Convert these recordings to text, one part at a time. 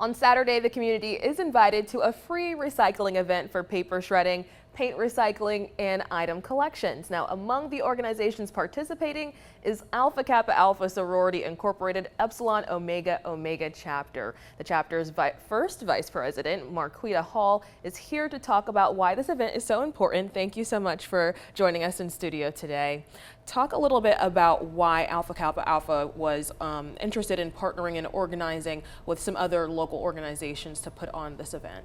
On Saturday, the community is invited to a free recycling event for paper shredding, paint recycling, and item collections. Now, among the organizations participating is Alpha Kappa Alpha Sorority Incorporated Epsilon Omega Omega chapter. The chapter's first vice president, Marquita Hall, is here to talk about why this event is so important. Thank you so much for joining us in studio today. Talk a little bit about why Alpha Kappa Alpha was interested in partnering and organizing with some other local organizations to put on this event.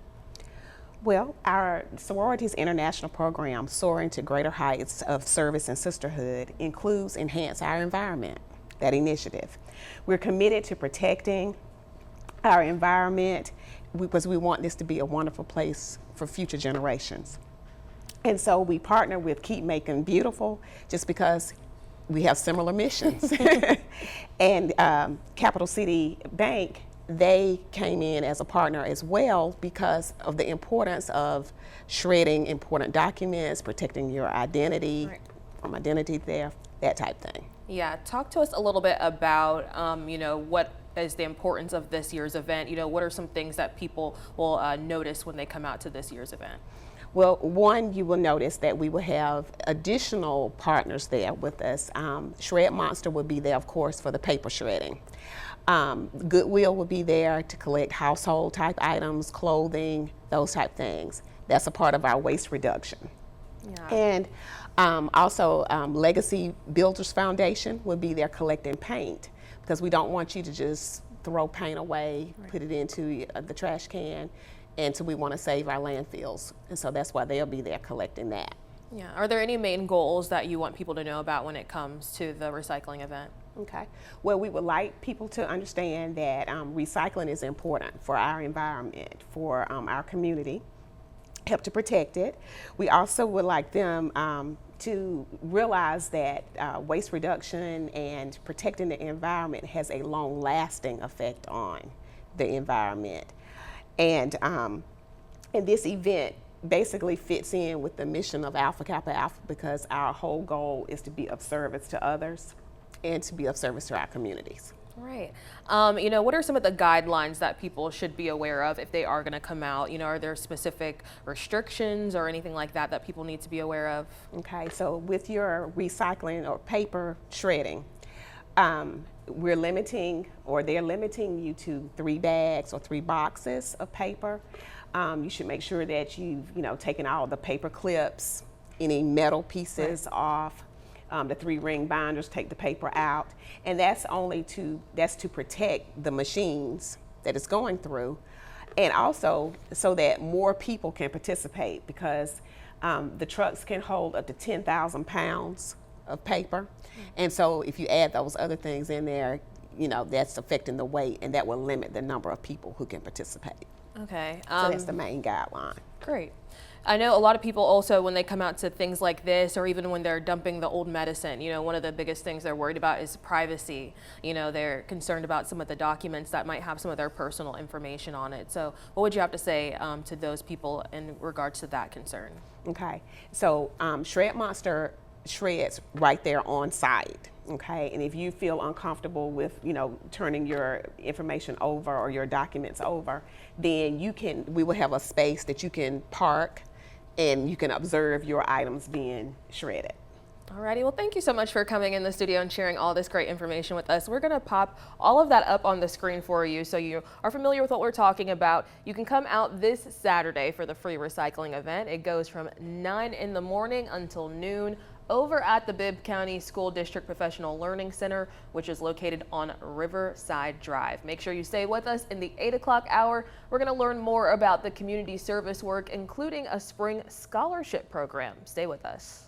Well, our sorority's international program, Soaring to Greater Heights of Service and Sisterhood, includes Enhance Our Environment, that initiative. We're committed to protecting our environment because we want this to be a wonderful place for future generations. And so we partner with Keep Macon Beautiful just because we have similar missions. And Capital City Bank, they came in as a partner as well because of the importance of shredding important documents, protecting your identity from identity theft, that type thing. Yeah, talk to us a little bit about, what is the importance of this year's event? What are some things that people will notice when they come out to this year's event? Well, one, you will notice that we will have additional partners there with us. Shred Monster will be there, of course, for the paper shredding. Goodwill will be there to collect household type items, clothing, those type things. That's a part of our waste reduction. Yeah. And also Legacy Builders Foundation will be there collecting paint because we don't want you to just throw paint away, put it into the trash can, and so we want to save our landfills. And so that's why they'll be there collecting that. Yeah. Are there any main goals that you want people to know about when it comes to the recycling event? Okay. Well, we would like people to understand that recycling is important for our environment, for our community, help to protect it. We also would like them to realize that waste reduction and protecting the environment has a long-lasting effect on the environment. And this event basically fits in with the mission of Alpha Kappa Alpha because our whole goal is to be of service to others and to be of service to our communities. Right. What are some of the guidelines that people should be aware of if they are going to come out? Are there specific restrictions or anything like that that people need to be aware of? Okay, so with your recycling or paper shredding, they're limiting you to 3 bags or 3 boxes of paper. You should make sure that you've taken all the paper clips, any metal pieces off. The 3-ring binders, take the paper out, and that's to protect the machines that it's going through, and also so that more people can participate because the trucks can hold up to 10,000 pounds of paper, and so if you add those other things in there, that's affecting the weight, and that will limit the number of people who can participate. Okay. So that's the main guideline. Great. I know a lot of people also, when they come out to things like this, or even when they're dumping the old medicine, one of the biggest things they're worried about is privacy. They're concerned about some of the documents that might have some of their personal information on it. So what would you have to say to those people in regards to that concern? Okay. So Shred Monster shreds right there on site. Okay, and if you feel uncomfortable with, turning your information over or your documents over, then we will have a space that you can park and you can observe your items being shredded. Alrighty, well, thank you so much for coming in the studio and sharing all this great information with us. We're going to pop all of that up on the screen for you so you are familiar with what we're talking about. You can come out this Saturday for the free recycling event. It goes from 9 in the morning until noon over at the Bibb County School District Professional Learning Center, which is located on Riverside Drive. Make sure you stay with us in the 8 o'clock hour. We're going to learn more about the community service work, including a spring scholarship program. Stay with us.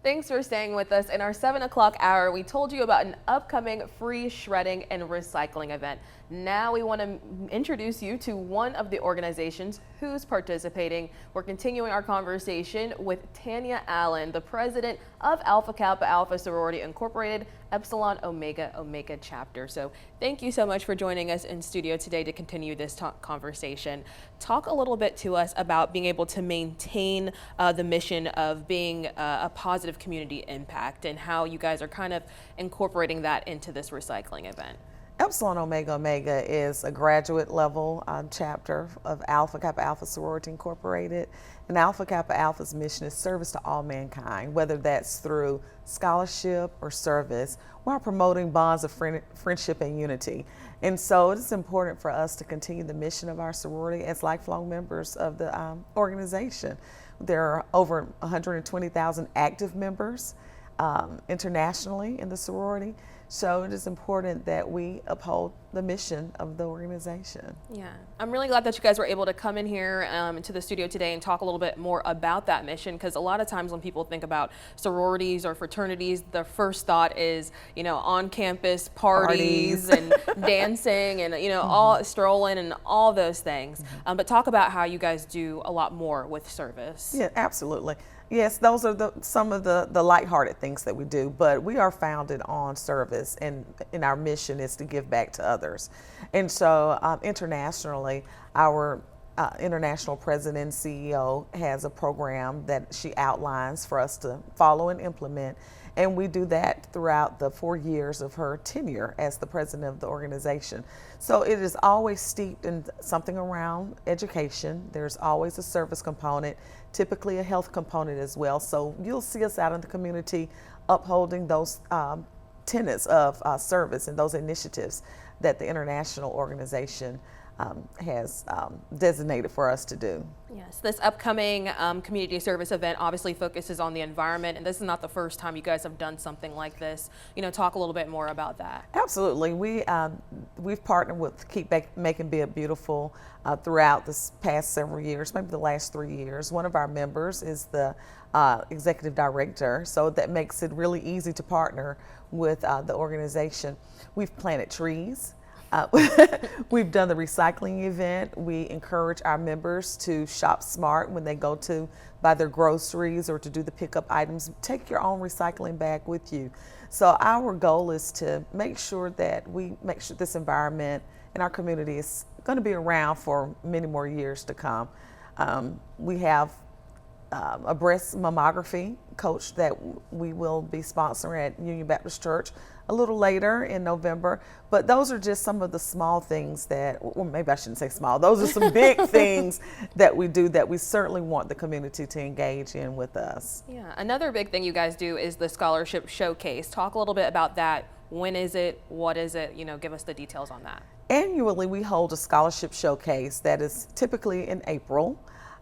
Thanks for staying with us. In our 7 o'clock hour, we told you about an upcoming free shredding and recycling event. Now we want to introduce you to one of the organizations who's participating. We're continuing our conversation with Tanya Allen, the president of Alpha Kappa Alpha Sorority Incorporated, Epsilon Omega Omega chapter. So thank you so much for joining us in studio today to continue this conversation. Talk a little bit to us about being able to maintain the mission of being a positive community impact and how you guys are kind of incorporating that into this recycling event. Epsilon Omega Omega is a graduate level chapter of Alpha Kappa Alpha Sorority Incorporated. And Alpha Kappa Alpha's mission is service to all mankind, whether that's through scholarship or service, while promoting bonds of friendship and unity. And so it is important for us to continue the mission of our sorority as lifelong members of the organization. There are over 120,000 active members internationally in the sorority. So it is important that we uphold the mission of the organization. Yeah, I'm really glad that you guys were able to come in here into the studio today and talk a little bit more about that mission, because a lot of times when people think about sororities or fraternities, the first thought is, on campus parties and dancing and, all strolling and all those things. But talk about how you guys do a lot more with service. Yeah, absolutely. Yes, those are some of the lighthearted things that we do, but we are founded on service, and our mission is to give back to others. And so internationally, our international president and CEO has a program that she outlines for us to follow and implement. And we do that throughout the 4 years of her tenure as the president of the organization. So it is always steeped in something around education. There's always a service component, typically a health component as well. So you'll see us out in the community upholding those tenets of service and those initiatives that the international organization has designated for us to do. Yes, this upcoming community service event obviously focuses on the environment, and this is not the first time you guys have done something like this. Talk a little bit more about that. Absolutely. We've partnered with Keep Macon Beautiful throughout this past several years, maybe the last 3 years. One of our members is the executive director, so that makes it really easy to partner with the organization. We've planted trees. We've done the recycling event. We encourage our members to shop smart when they go to buy their groceries or to do the pickup items. Take your own recycling bag with you. So our goal is to make sure that we make sure this environment in our community is going to be around for many more years to come. We have a breast mammography coach that we will be sponsoring at Union Baptist Church a little later in November. But those are just some of the small things that, or maybe I shouldn't say small, those are some big things that we do that we certainly want the community to engage in with us. Yeah, another big thing you guys do is the scholarship showcase. Talk a little bit about that. When is it? What is it? Give us the details on that. Annually, we hold a scholarship showcase that is typically in April.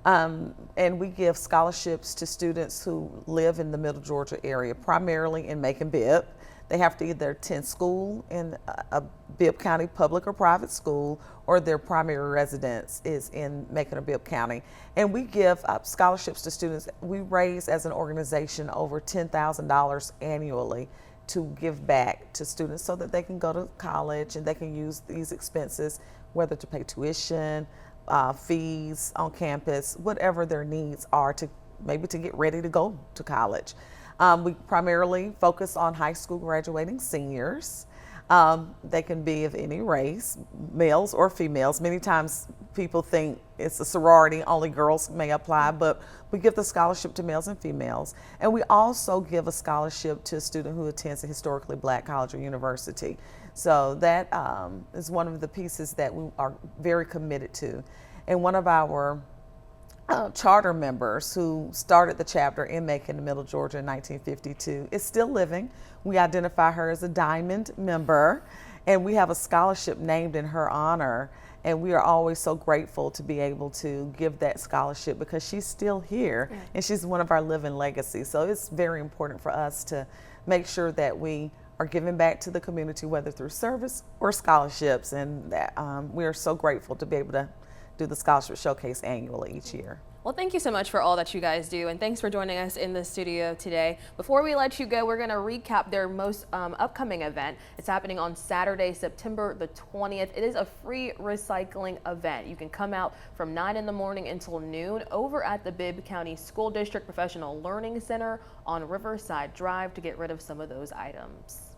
And we give scholarships to students who live in the Middle Georgia area, primarily in Macon-Bibb. They have to either attend school in a Bibb County public or private school, or their primary residence is in Macon or Bibb County. And we give scholarships to students. We raise as an organization over $10,000 annually to give back to students so that they can go to college and they can use these expenses, whether to pay tuition, fees on campus, whatever their needs are to maybe to get ready to go to college. We primarily focus on high school graduating seniors. They can be of any race, males or females. Many times people think it's a sorority, only girls may apply, but we give the scholarship to males and females. And we also give a scholarship to a student who attends a historically black college or university. So that is one of the pieces that we are very committed to. And one of our charter members who started the chapter in Macon, Middle Georgia in 1952 is still living. We identify her as a diamond member, and we have a scholarship named in her honor. And we are always so grateful to be able to give that scholarship because she's still here, and she's one of our living legacies. So it's very important for us to make sure that we are giving back to the community, whether through service or scholarships, and that we are so grateful to be able to do the scholarship showcase annually each year. Well, thank you so much for all that you guys do, and thanks for joining us in the studio today. Before we let you go, we're going to recap their most upcoming event. It's happening on Saturday, September the 20th. It is a free recycling event. You can come out from 9 in the morning until noon over at the Bibb County School District Professional Learning Center on Riverside Drive to get rid of some of those items.